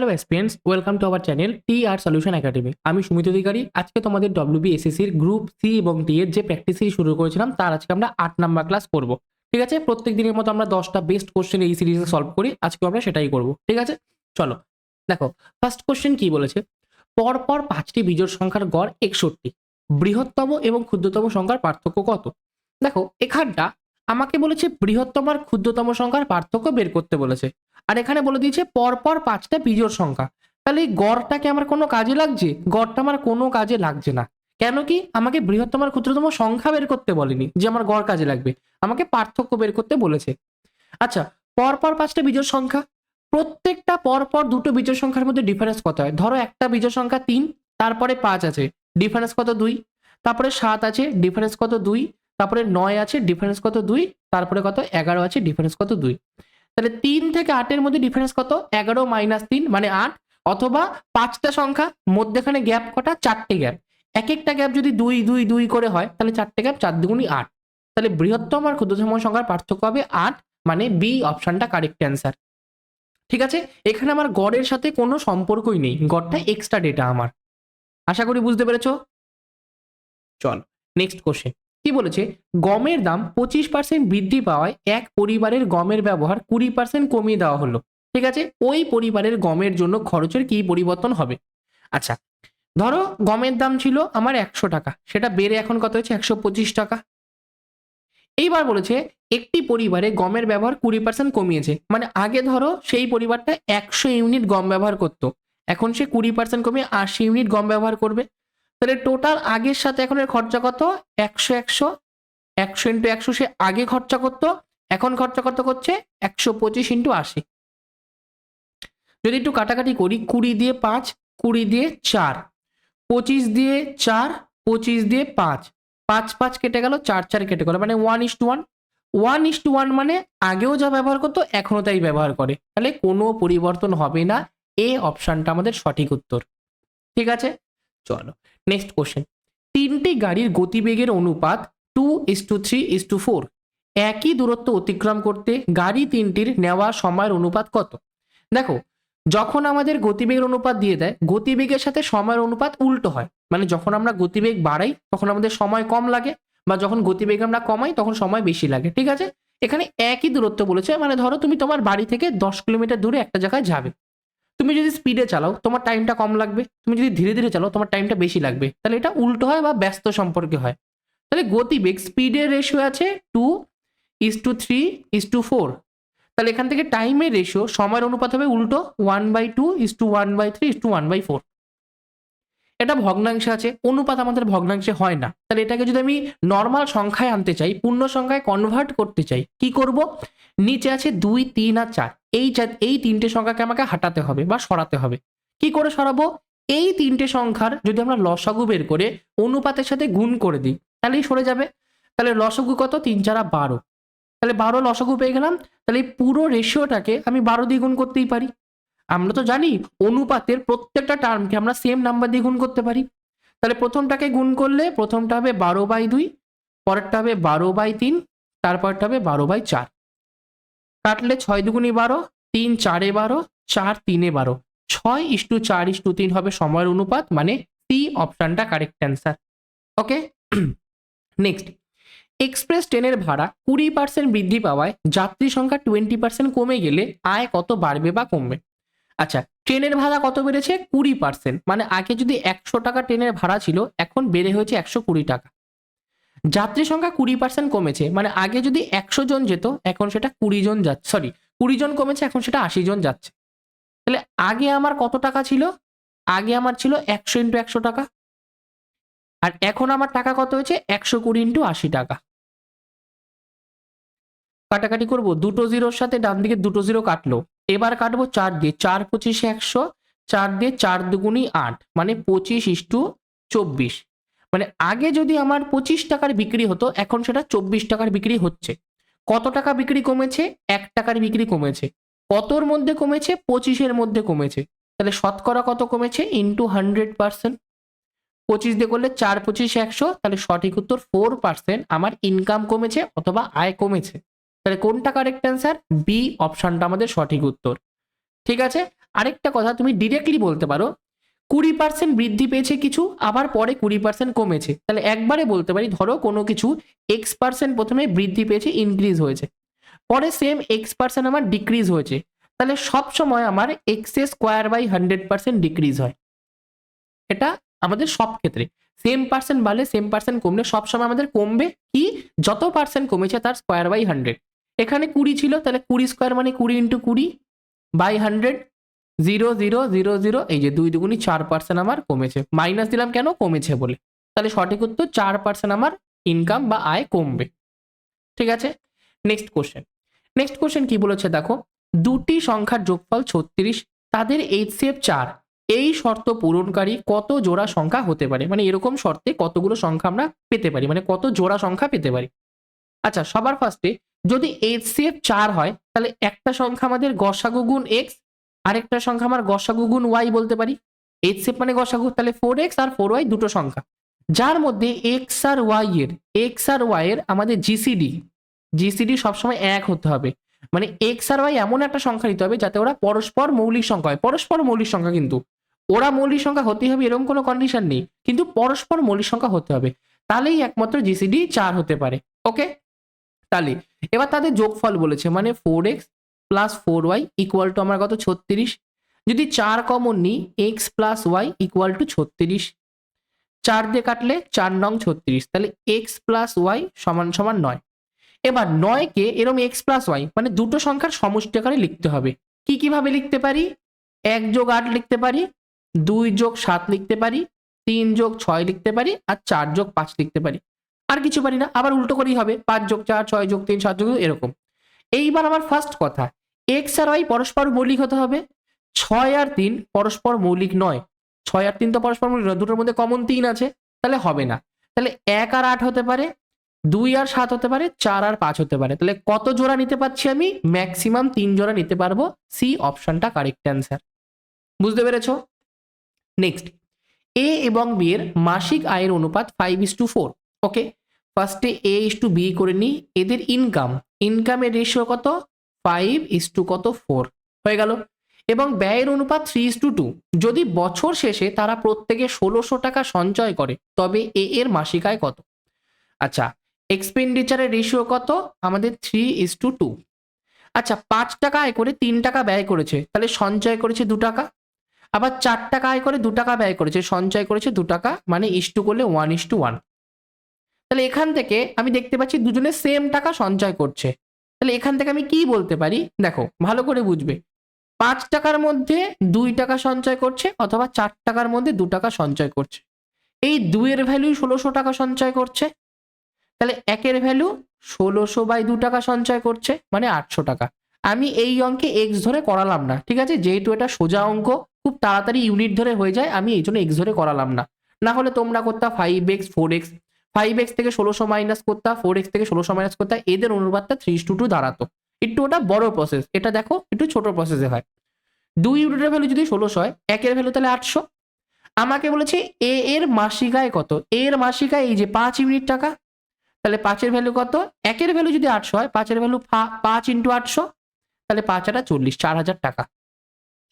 Hello এসপিএন্স, welcome to our channel T R solution academy. আমি সুমিত অধিকারী। আজকে তোমাদের ডব্লিউবিএসএসসির গ্রুপ সি এবং টি এর যে প্র্যাকটিস সিরিজ শুরু করেছিলাম তার আজকে আমরা 8 নাম্বার ক্লাস করব। ঠিক আছে, প্রত্যেক দিনের মতো আমরা 10টা বেস্ট কোশ্চেন এই সিরিজে সলভ করি। আজকে আমরা সেটাই করব। ঠিক আছে, চলো দেখো ফার্স্ট কোশ্চেন কি বলেছে। পরপর 5টি বিজোড় সংখ্যার গড় 61, বৃহত্তম এবং ক্ষুদ্রতম সংখ্যার পার্থক্য কত? দেখো এখানটা আমাকে বলেছে বৃহত্তম আর ক্ষুদ্রতম সংখ্যার পার্থক্য বের করতে বলেছে, আর এখানে বলে দিয়েছে পরপর 5টা বিজোড় সংখ্যা। তাহলে এই গড়টাকে আমার কোনো কাজে লাগছে? গড়টা আমার কোনো কাজে লাগছে না। কেন কি? আমাকে বৃহত্তম আর ক্ষুদ্রতম সংখ্যা বের করতে বলেনি যে আমার গড় কাজে লাগবে, আমাকে পার্থক্য বের করতে বলেছে। আচ্ছা, পরপর 5টা বিজোড় সংখ্যা, প্রত্যেকটা পরপর দুটো বিজোড় সংখ্যার মধ্যে ডিফারেন্স কত হয়? ধরো একটা বিজোড় সংখ্যা 3, তারপরে 5 আছে, ডিফারেন্স কত? 2। তারপরে 7 আছে, ডিফারেন্স কত? 2। তারপরে 9 আছে, ডিফারেন্স কত? 2। তারপরে কত? 11 আছে, ডিফারেন্স কত? 2। তাহলে 3 থেকে 8 এর মধ্যে ডিফারেন্স কত? 11 মাইনাস 3 মানে 8। অথবা 5টা সংখ্যা, মধ্যেখানে গ্যাপ কটা? 4টে গ্যাপ। এক একটা গ্যাপ যদি 2 2 2 করে হয় তাহলে 4টে গ্যাপ 4 দুগুণী 8। তাহলে বৃহত্তম আর ক্ষুদ্রতম সংখ্যার পার্থক্য হবে 8, মানে বি অপশনটা কারেক্ট অ্যান্সার। ঠিক আছে, এখানে আমার গড়ের সাথে কোনো সম্পর্কই নেই, গড়টা এক্সট্রা ডেটা আমার। আশা করি বুঝতে পেরেছো। চল নেক্সট কোশ্চেন কি বলেছে। গমের দাম 25% বৃদ্ধি পাওয়ায় এক পরিবারের গমের ব্যবহার 20% কমিয়ে দেওয়া হলো। ঠিক আছে, ওই পরিবারের গমের জন্য খরচের কি পরিবর্তন হবে? আচ্ছা, ধরো গমের দাম ছিল আমার 100 টাকা, সেটা বেড়ে এখন কত হয়েছে? 125 টাকা। এইবার বলেছে একটি পরিবারে গমের ব্যবহার 20% কমিয়েছে, মানে আগে ধরো সেই পরিবারটা 100 ইউনিট গম ব্যবহার করতো, এখন সে 20% কমিয়ে 80 ইউনিট গম ব্যবহার করবে। তাহলে টোটাল আগের সাথে এখন এর খরচা কত? 100 100 100 ইন্টু 100 সে আগে খরচা করতো, এখন খরচা কত করছে? 125 ইন্টু 80। যদি একটু কাটাকাটি করি, 20 দিয়ে 5, 20 দিয়ে 4, 25 দিয়ে 4, 25 দিয়ে 5, 5 5 কেটে গেল, 4 4 কেটে গেল, মানে 1:1। 1:1 মানে আগেও যা ব্যবহার করতো এখনো তাই ব্যবহার করে, তাহলে কোনো পরিবর্তন হবে না। এ অপশনটা আমাদের সঠিক উত্তর। ঠিক আছে, চলো নেক্সট কোশ্চেন। 3টি গাড়ির গতিবেগের অনুপাত 2:3:4। একই দূরত্ব অতিক্রম করতে গাড়ি 3টির নেওয়া সময়ের অনুপাত কত? দেখো, যখন আমাদের গতিবেগের অনুপাত দিয়ে দেয়, গতিবেগের সাথে সময়ের অনুপাত উল্টো হয়, মানে যখন আমরা গতিবেগ বাড়াই তখন আমাদের সময় কম লাগে, বা যখন গতিবেগ আমরা কমাই তখন সময় বেশি লাগে। ঠিক আছে, এখানে একই দূরত্ব বলেছে, মানে ধরো তুমি তোমার বাড়ি থেকে 10 কিলোমিটার দূরে একটা জায়গায় যাবে। তুমি যদি স্পিডে চালাও তোমার টাইমটা কম লাগবে, তুমি যদি ধীরে ধীরে চালাও তোমার টাইমটা বেশি লাগবে। তাহলে এটা উল্টো হয় বা ব্যস্ত সম্পর্কে হয়। তাহলে গতিবেগ স্পিডের রেশিও আছে 2:3:4। তাহলে এখান থেকে টাইমের রেশিও সময়ের অনুপাত হবে উল্টো 1/2:1/3:1/4। এটা ভগ্নাংশে আছে, অনুপাত আমাদের ভগ্নাংশে হয় না। তাহলে এটাকে যদি আমি নর্মাল সংখ্যায় আনতে চাই, পূর্ণ সংখ্যায় কনভার্ট করতে চাই, কি করব? নিচে আছে 2 3 আর 4, এই তিনটে সংখ্যাকে আমাকে হাঁটাতে হবে বা সরাতে হবে। কি করে সরাবো? এই তিনটে সংখ্যার যদি আমরা লসাগু বের করে অনুপাতের সাথে গুণ করে দিই তাহলেই সরে যাবে। তাহলে লসাগু কত? 3 4 12। তাহলে 12 লসাগু পেয়ে গেলাম। তাহলে এই পুরো রেশিওটাকে আমি 12 দিয়ে গুণ করতেই পারি। আমরা তো জানি অনুপাতের প্রত্যেকটা টার্মকে আমরা সেম নাম্বার দিয়ে গুণ করতে পারি। তাহলে প্রথমটাকে গুণ করলে প্রথমটা হবে 12/2, পরেরটা হবে 12/3, তারপরটা হবে 12/4। কাটলে 6 দুগুণী 12, 3 4 12, 4 3 12, 6:4:3 হবে সময়ের অনুপাত, মানে সি অপশনটা কারেক্ট অ্যান্সার। ওকে, নেক্সট। এক্সপ্রেস ট্রেনের ভাড়া 20% বৃদ্ধি পাওয়ায় যাত্রী সংখ্যা 20% কমে গেলে আয় কত বাড়বে বা কমবে? আচ্ছা, ট্রেনের ভাড়া কত বেড়েছে? 20%, মানে আগে যদি 100 টাকা ট্রেনের ভাড়া ছিল এখন বেড়ে হয়েছে 120 টাকা। যাত্রী সংখ্যা 20% কমেছে, মানে আগে যদি 100 জন যেত এখন সেটা 20 জন যাচ্ছে, সরি 20 জন কমেছে এখন সেটা 80 জন যাচ্ছে। তাহলে আগে আমার কত টাকা ছিল? আগে আমার ছিল 100 ইন্টু 100 টাকা, আর এখন আমার টাকা কত হয়েছে? 120 ইন্টু 80 টাকা। কাটাকাটি করবো, দুটো জিরোর সাথে ডান দিকে দুটো জিরো কাটলো। এবার কাটবো 4 দিয়ে, 4 25 100, 4 দিয়ে 4 দুগুণী 8, মানে 25:24। মানে আগে যদি আমার 25 টাকার বিক্রি হতো এখন সেটা 24 টাকার বিক্রি হচ্ছে। কত টাকা বিক্রি কমেছে? 1 টাকার বিক্রি কমেছে। কতর মধ্যে কমেছে? 25-এর মধ্যে কমেছে। তাহলে শতকরা কত কমেছে? ইন্টু 100%। 25 দিয়ে করলে 4 25 100, তাহলে সঠিক উত্তর 4% আমার ইনকাম কমেছে অথবা আয় কমেছে। তাহলে কোনটা কারেক্ট অ্যান্সার? বি অপশনটা আমাদের সঠিক উত্তর। ঠিক আছে, আরেকটা কথা তুমি ডিরেক্টলি বলতে পারো 20% বৃদ্ধি পেয়েছে কিছু, আবার পরে 20% কমেছে। তাহলে একবারে বলতে পারি ধরো কোনো কিছু x% প্রথমে বৃদ্ধি পেয়েছে, ইনক্রিজ হয়েছে, পরে সেম x% আমার ডিক্রিজ হয়েছে, তাহলে সব সময় আমার x²/100% ডিক্রিজ হয়। এটা আমাদের সব ক্ষেত্রে সেম পার্সেন্ট বাড়লে সেম পার্সেন্ট কমলে সবসময় আমাদের কমবে কি, যত পার্সেন্ট কমেছে তার স্কোয়ার/100। এখানে 20 ছিল, তাহলে 20 স্কোয়ার মানে 20 × 20/100, 0 0 0 0, এই যে 2 2 4% আমার কমেছে। মাইনাস দিলাম কেন, কমেছে বলে। তাহলে সঠিক উত্তর 4% আমার ইনকাম বা আয় কমবে। ঠিক আছে, নেক্সট কোশ্চেন কি বলেছে দেখো, দুটি সংখ্যার যোগফল 36, তাদের HCF 4, এই শর্ত পূরণকারী কত জোড়া সংখ্যা হতে পারে? মানে এরকম শর্তে কতগুলো সংখ্যা আমরা পেতে পারি, মানে কত জোড়া সংখ্যা পেতে পারি। আচ্ছা, সবার ফার্স্টে যদি HCF 4 হয়, তাহলে একটা সংখ্যা আমাদের গসাগু গুণ x, আরেকটা সংখ্যা আমার গসাগু গুণ y বলতে পারি। HCF মানে গসাগু, তাহলে 4x আর 4y দুটো সংখ্যা, যার মধ্যে x আর y এর আমাদের জিসিডি সবসময় এক হতে হবে। মানে x আর y এমন একটা সংখ্যা নিতে হবে যাতে ওরা পরস্পর মৌলিক সংখ্যা হয়। পরস্পর মৌলিক সংখ্যা, কিন্তু ওরা মৌলিক সংখ্যা হতেই হবে এরকম কোনো কন্ডিশন নেই, কিন্তু পরস্পর মৌলিক সংখ্যা হতে হবে, তাহলেই একমাত্র জিসিডি 4 হতে পারে। ওকে, তাহলে এবার তাদের যোগফল বলেছে, মানে 4x + 4y = আমার কত, 36। যদি 4 কমন নিই, x + y = 36, 4 দিয়ে কাটলে 4 নং 36, তাহলে x + y = 9। এবার 9 কে এরকম x + y মানে দুটো সংখ্যার সমষ্টি আকারে লিখতে হবে। কিভাবে লিখতে পারি? 1 + 8 লিখতে পারি, 2 + 7 লিখতে পারি, 3 + 6 লিখতে পারি, আর 4 + 5 লিখতে পারি। আর কিছু পারি না, আবার উল্টো করেই হবে, 5 + 4, 6 + 3, 7 + এরকম। এইবার আমার ফার্স্ট কথা, x আর y পরস্পর মৌলিক হতে হবে। 6 আর 3 পরস্পর মৌলিক নয়, 6 আর 3 তো পরস্পর মৌলিক নয়, দুটোর মধ্যে কমন 3 আছে, তাহলে হবে না। তাহলে 1 আর 8 হতে পারে, 2 আর 7 হতে পারে, 4 আর 5 হতে পারে। তাহলে কত জোড়া নিতে পারছি আমি? ম্যাক্সিমাম 3 জোড়া নিতে পারবো। সি অপশনটা কারেক্ট অ্যান্সার। বুঝতে পেরেছো? নেক্সট, এ এবং বি এর মাসিক আয়ের অনুপাত 5:4। ওকে, ফার্স্টে A/B করে নিই। এদের ইনকামের রেশিও কত? 5:4 হয়ে গেল। এবং ব্যয়ের অনুপাত 3:2। যদি বছর শেষে তারা প্রত্যেকে 1600 টাকা সঞ্চয় করে, তবে এ এর মাসিক আয় কত? আচ্ছা, এক্সপেন্ডিচারের রেশিও কত? আমাদের 3:2। আচ্ছা, 5 টাকা আয় করে 3 টাকা ব্যয় করেছে, তাহলে সঞ্চয় করেছে 2 টাকা। আবার 4 টাকা আয় করে 2 টাকা ব্যয় করেছে, সঞ্চয় করেছে 2 টাকা, মানে ইস্টু করলে 1:1। তাহলে এখান থেকে আমি দেখতে পাচ্ছি দুজনে সেম টাকা সঞ্চয় করছে। তাহলে এখান থেকে আমি কি বলতে পারি? দেখো ভালো করে বুঝবে, 5 টাকার মধ্যে 2 টাকা সঞ্চয় করছে, অথবা 4 টাকার মধ্যে 2 টাকা সঞ্চয় করছে। এই 2 এর ভ্যালু 1600 টাকা সঞ্চয় করছে, তাহলে 1 এর ভ্যালু 1600/2 টাকা সঞ্চয় করছে, মানে 800 টাকা। আমি এই অঙ্কে x ধরে করালাম না, ঠিক আছে, যেহেতু এটা সোজা অঙ্ক, খুব তাড়াতাড়ি ইউনিট ধরে হয়ে যায়, আমি এই জন্য x ধরে করালাম না। না হলে তোমরা করতা 5x 4x, 5x থেকে 1600 মাইনাস করতা, 4x থেকে 1600 মাইনাস করতা, এদের অনুপাতটা 3:2 দাঁড়াতো। একটু ওটা বড় প্রসেস, এটা দেখো একটু ছোট প্রসেসে হয়। 2 ইউনিটের ভ্যালু যদি 1600 হয়, 1 এর ভ্যালু তাহলে 800। আমাকে বলেছে এ এর মাসিক আয় কত? এর মাসিক আয় এই যে 5 ইউনিট টাকা, তাহলে 5 এর ভ্যালু কত? 1 এর ভ্যালু যদি 800 হয়, 5 এর ভ্যালু 5 × 800, তাহলে 5 আর 40, 4000 টাকা।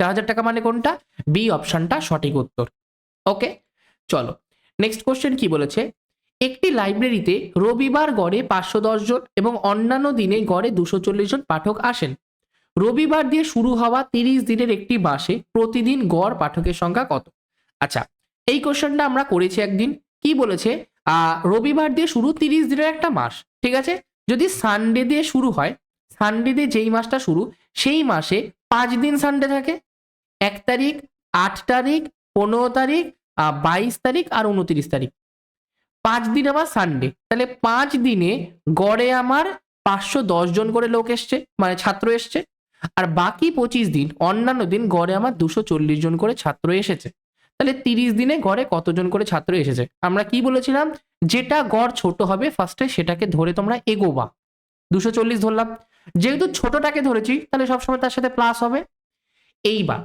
4000 টাকা মানে কোনটা? বি অপশনটা সঠিক উত্তর। ওকে, চলো নেক্সট কোশ্চেন কি বলেছে, একটি লাইব্রেরিতে রবিবার গড়ে 510 জন এবং অন্যান্য দিনে গড়ে 240 জন পাঠক আসেন। রবিবার দিয়ে শুরু হওয়া 30 দিনের একটি মাসে প্রতিদিন গড় পাঠকের সংখ্যা কত? আচ্ছা, এই কোশ্চেনটা আমরা করেছি একদিন। কি বলেছে, রবিবার দিয়ে শুরু 30 দিনের একটা মাস, ঠিক আছে। যদি সানডে দিয়ে শুরু হয়, সানডে দিয়ে যেই মাসটা শুরু, সেই মাসে 5 দিন সানডে থাকে। 1 তারিখ, 8 তারিখ, 15 তারিখ, 22 তারিখ আর 29 তারিখ, 5 দিন আমার সানডে। তাহলে 5 দিনে গড়ে আমার 510 জন করে লোক এসছে, মানে ছাত্র এসছে। আর বাকি 25 দিন অন্যান্য দিন গড়ে আমার 240 জন করে ছাত্র এসেছে। তাহলে 30 দিনে গড়ে কতজন করে ছাত্র এসেছে? আমরা কি বলেছিলাম, যেটা গড় ছোট হবে ফার্স্টে সেটাকে ধরে তোমরা এগোবা। 240 ধরলাম, যেহেতু ছোটটাকে ধরেছি তাহলে সবসময় তার সাথে প্লাস হবে। এইবার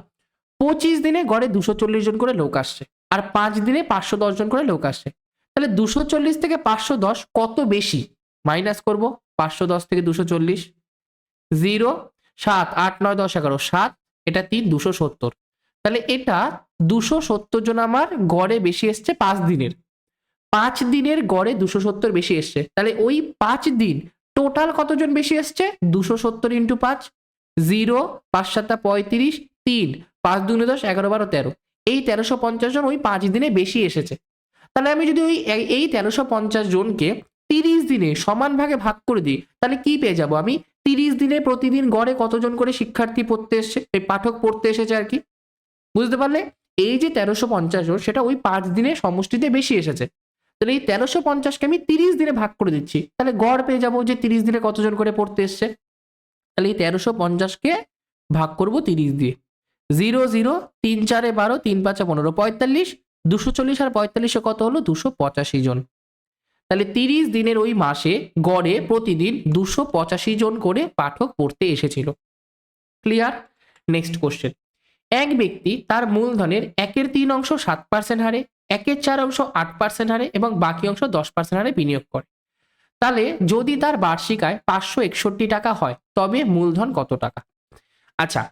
25 দিনে গড়ে 240 জন করে লোক আসছে, আর 5 দিনে 510 জন করে লোক আসছে। তাহলে 240 থেকে 510 কত বেশি? মাইনাস করব, 510 থেকে 240, 0, 7, 8, 9, 10, 11, 7, এটা 3 270, তাহলে এটা 270 জন আমার গড়ে বেশি এসছে 5 দিনের, 5 দিনের গড়ে 270 বেশি এসছে, তাহলে ওই 5 দিন টোটাল কতজন বেশি এসছে 270 ইন্টু 5, 0 5 7 35, 3 5 2 10 11 12 13, এই 1350 জন ওই 5 দিনে বেশি এসেছে। তাহলে আমি যদি ওই এই 1350 জনকে 30 দিনে সমান ভাগে ভাগ করে দিই, তাহলে কি পেয়ে যাব আমি, 30 দিনে প্রতিদিন গড়ে কতজন করে শিক্ষার্থী পড়তে এসছে, এই পাঠক পড়তে এসেছে আর কি, বুঝতে পারলে? এই যে 1350 জন সেটা ওই 5 দিনে সমষ্টিতে বেশি এসেছে, তাহলে এই 1350কে আমি 30 দিনে ভাগ করে দিচ্ছি, তাহলে গড় পেয়ে যাবো যে 30 দিনে কতজন করে পড়তে এসছে। তাহলে এই 1350কে ভাগ করব 30 দিয়ে, 0 0 3 4 12 3 5 15 45, 240 আর 45 কত হলো 285 জন। তাহলে 30 দিনের ওই মাসে গড়ে প্রতিদিন 285 জন করে পাঠক পড়তে এসেছিল। ক্লিয়ার? নেক্সট কোশ্চেন, এক ব্যক্তি তার মূলধনের 1/3 অংশ 7% হারে, 1/4 অংশ 8% হারে এবং বাকি অংশ 10% হারে বিনিয়োগ করে। তাহলে যদি তার বার্ষিক আয় 561 টাকা হয় তবে মূলধন কত টাকা? আচ্ছা,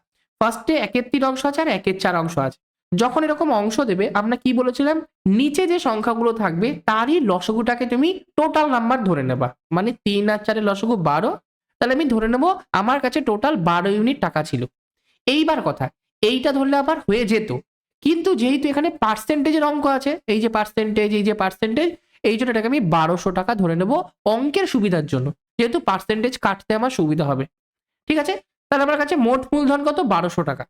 ফার্স্টে 1/3 অংশ আছে আর 1/4 অংশ আছে। যখন এরকম অংশ দেবে আমরা কি বলেছিলাম, নিচে যে সংখ্যাগুলো থাকবে তারই লসগুটাকে তুমি টোটাল নাম্বার ধরে নেবা, মানে 3 আর 4 লসগু 12, তাহলে আমি ধরে নেব আমার কাছে টোটাল 12 ইউনিট টাকা ছিল। এইবার কথা, এইটা ধরলে আবার হয়ে যেত, কিন্তু যেহেতু এখানে পার্সেন্টেজের অঙ্ক আছে, এই যে পার্সেন্টেজ, এই যে পার্সেন্টেজ, এই জন্য এটাকে আমি 1200 টাকা ধরে নেব অঙ্কের সুবিধার জন্য, যেহেতু পার্সেন্টেজ কাটতে আমার সুবিধা হবে। ঠিক আছে, তাহলে আমার কাছে মোট মূলধন কত 1200 টাকা।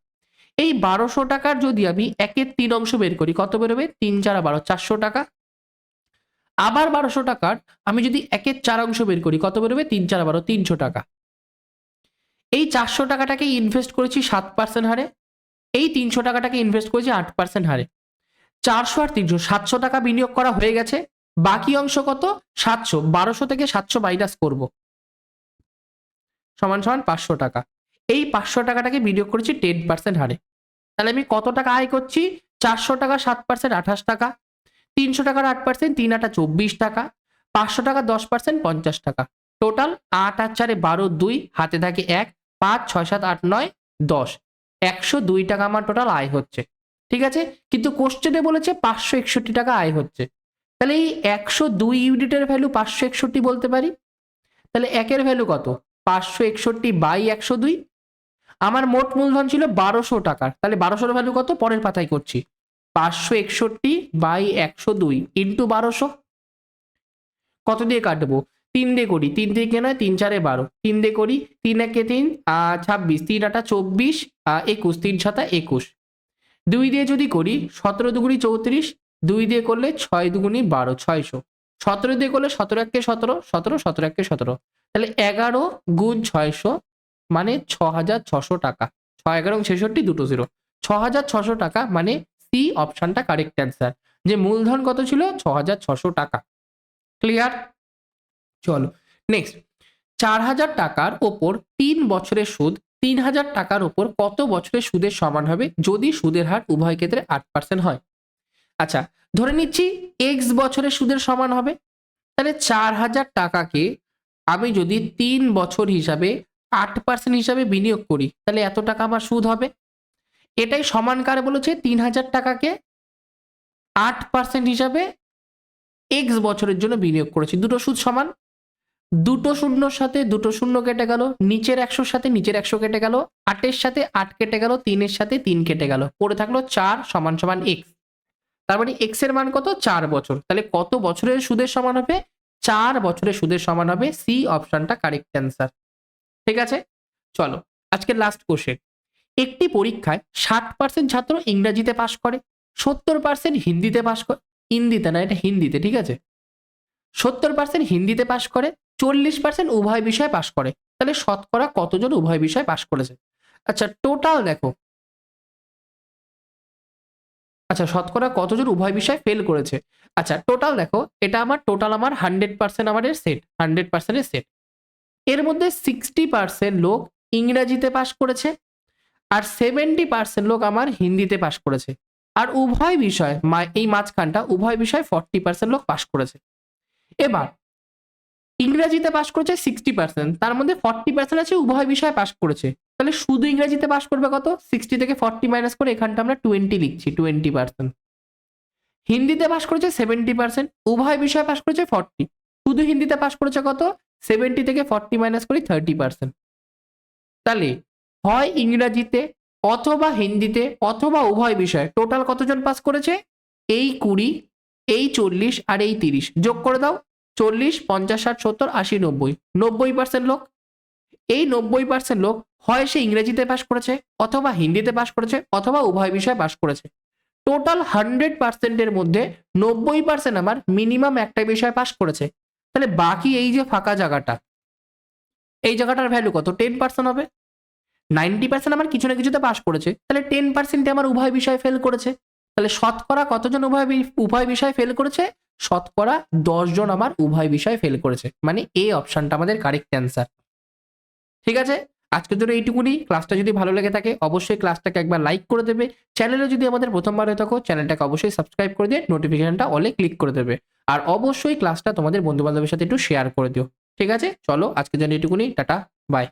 এই 1200 টাকার যদি আমি 1/3 অংশ বের করি কত বেরোবে, 3 4 12 400 টাকা। আবার 1200 টাকার আমি যদি 1/4 অংশ বের করি কত বেরোবে, 3 4 12 300 টাকা। এই 400 টাকাটাকে ইনভেস্ট করেছি 7% হারে, এই 300 টাকাটাকে ইনভেস্ট করেছি 8% হারে। 400 আর 300 700 টাকা বিনিয়োগ করা হয়ে গেছে, বাকি অংশ কত 700, 1200 থেকে 700 মাইনাস করব, সমান সমান 500 টাকা। এই 500 টাকাটাকে বিনিয়োগ করেছি 10% হারে, তাহলে আমি কত টাকা আয় করছি, 400 টাকা 7% 28 টাকা, 300 টাকার 8% 3 8 24 টাকা, 500 টাকা 10% 50 টাকা, টোটাল 8 আর 4 12 2, হাতে থাকে 1, 5 6 7 8 9 10, 102 টাকা আমার টোটাল আয় হচ্ছে। ঠিক আছে, কিন্তু কোশ্চেনে বলেছে 561 টাকা আয় হচ্ছে, তাহলে এই 102 ইউনিটের ভ্যালু 561 বলতে পারি। তাহলে একের ভ্যালু কত, 561 বাই 102। আমার মোট মূলধন ছিল 1200 টাকার, তাহলে 1200 ভ্যালু কত পরের পাতায় করছি, 561 বাই 102 ইন্টু 1200। কত দিয়ে কাটবো, 3 দিয়ে করি, 3 থেকে নয় 3 4 12, 3 দিয়ে করি, 3 1 3 26, 3 8 24, 21, 3 7 21, 2 দিয়ে যদি করি 17 দুগুণি 34, 2 দিয়ে করলে 6 দুগুণি 12 600, 17 দিয়ে করলে 17 1 17 17 17 1 17, তাহলে 11 গুণ 600 মানে 6600 টাকা। 6 11 66 দুটো 0, 6600 টাকা মানে সি অপশনটা কারেক্ট অ্যান্সার, যে মূলধন কত ছিল 6600 টাকা। ক্লিয়ার? চলো নেক্সট, 4000 টাকার ওপর 3 বছরের সুদ 3000 টাকার ওপর কত বছরের সুদের সমান হবে যদি সুদের হার উভয় ক্ষেত্রে 8% হয়? আচ্ছা, ধরে নিচ্ছি এক্স বছরের সুদের সমান হবে, তাহলে 4000 টাকাকে আমি যদি 3 বছর হিসাবে 8% হিসাবে বিনিয়োগ করি তাহলে এত টাকা আমার সুদ হবে। এটাই সমান কার বলেছে, 3000 টাকাকে 8% হিসাবে এক্স বছরের জন্য বিনিয়োগ করেছি, দুটো সুদ সমান। দুটো শূন্যর সাথে দুটো শূন্য কেটে গেল, নিচের 100 সাথে নিচের 100 কেটে গেল, 8 সাথে 8 কেটে গেল, 3 সাথে 3 কেটে গেল, পড়ে থাকলো 4 সমান সমান এক্স। তার মানে এক্স এর মান কত, 4 বছর, তাহলে কত বছরের সুদের সমান হবে, 4 বছরের সুদের সমান হবে, সি অপশনটা কারেক্ট অ্যান্সার। ঠিক আছে, চলো আজকের লাস্ট কোশ্চেন, একটি পরীক্ষায় 60% ছাত্র ইংরেজিতে পাশ করে, 70% হিন্দিতে পাশ করে, হিন্দিতে না এটা হিন্দিতে, ঠিক আছে, 70% হিন্দিতে পাশ করে, 40% উভয় বিষয়ে পাশ করে, তাহলে শতকরা কতজন উভয় বিষয়ে পাশ করেছে? আচ্ছা টোটাল দেখো, আচ্ছা শতকরা কতজন উভয় বিষয়ে ফেল করেছে। আচ্ছা টোটাল দেখো, এটা আমার টোটাল আমার 100% আমাদের সেট, 100% এর সেট, এর মধ্যে 60% লোক ইংরেজিতে পাশ করেছে আর 70% লোক আমার হিন্দিতে পাশ করেছে, আর উভয় বিষয় এই মাঝখানটা উভয় বিষয় 40% লোক পাশ করেছে। এবার ইংরেজিতে পাশ করেছে 60%, তার মধ্যে 40% আছে উভয় বিষয়ে পাশ করেছে, তাহলে শুধু ইংরেজিতে পাস করবে কত? 60 থেকে 40 মাইনাস করে এখানটা আমরা 20 লিখছি, 20%। হিন্দিতে পাস করেছে 70%, উভয় বিষয়ে পাস করেছে 40। শুধু হিন্দিতে পাস করেছে কত? 70 থেকে 40 মাইনাস করি 30%। তাহলে হয় ইংরাজিতে অথবা হিন্দিতে অথবা উভয় বিষয়ে টোটাল কতজন পাস করেছে? এই 20, এই 40 আর এই 30 যোগ করে দাও। 40, 50, 60, 70, 80, 90, 90% লোক। এই 90% লোক হয় সে ইংরেজিতে পাস করেছে অথবা হিন্দিতে পাস করেছে অথবা উভয় বিষয়ে পাস করেছে। টোটাল 100%-এর মধ্যে 90% আমার মিনিমাম একটা বিষয় পাস করেছে। তাহলে বাকি এই যে ফাঁকা জায়গাটা, এই জায়গাটার ভ্যালু কত? 10% হবে। 90% আমার কিছু না কিছুতে পাস করেছে, তাহলে 10% আমার উভয় বিষয় ফেল করেছে। তাহলে শতকরা কতজন উভয় বিষয় ফেল করেছে? শতকরা 10 জন আমার উভয় বিষয় ফেল করেছে। মানে এই অপশনটা আমাদের কারেক্ট অ্যান্সার। ঠিক আছে, আজকের জন্য এইটুকুনি। ক্লাসটা যদি ভালো লেগে থাকে অবশ্যই ক্লাসটাকে একবার লাইক করে দেবে। চ্যানেলে যদি আমাদের প্রথমবার হয়ে থাকো চ্যানেলটাকে অবশ্যই সাবস্ক্রাইব করে দিয়ে নোটিফিকেশনটা অলে ক্লিক করে দেবে। আর অবশ্যই ক্লাসটা তোমাদের বন্ধু বান্ধবের সাথে একটু শেয়ার করে দিও। ঠিক আছে, চলো আজকের জন্য এইটুকুনি। Tata, by.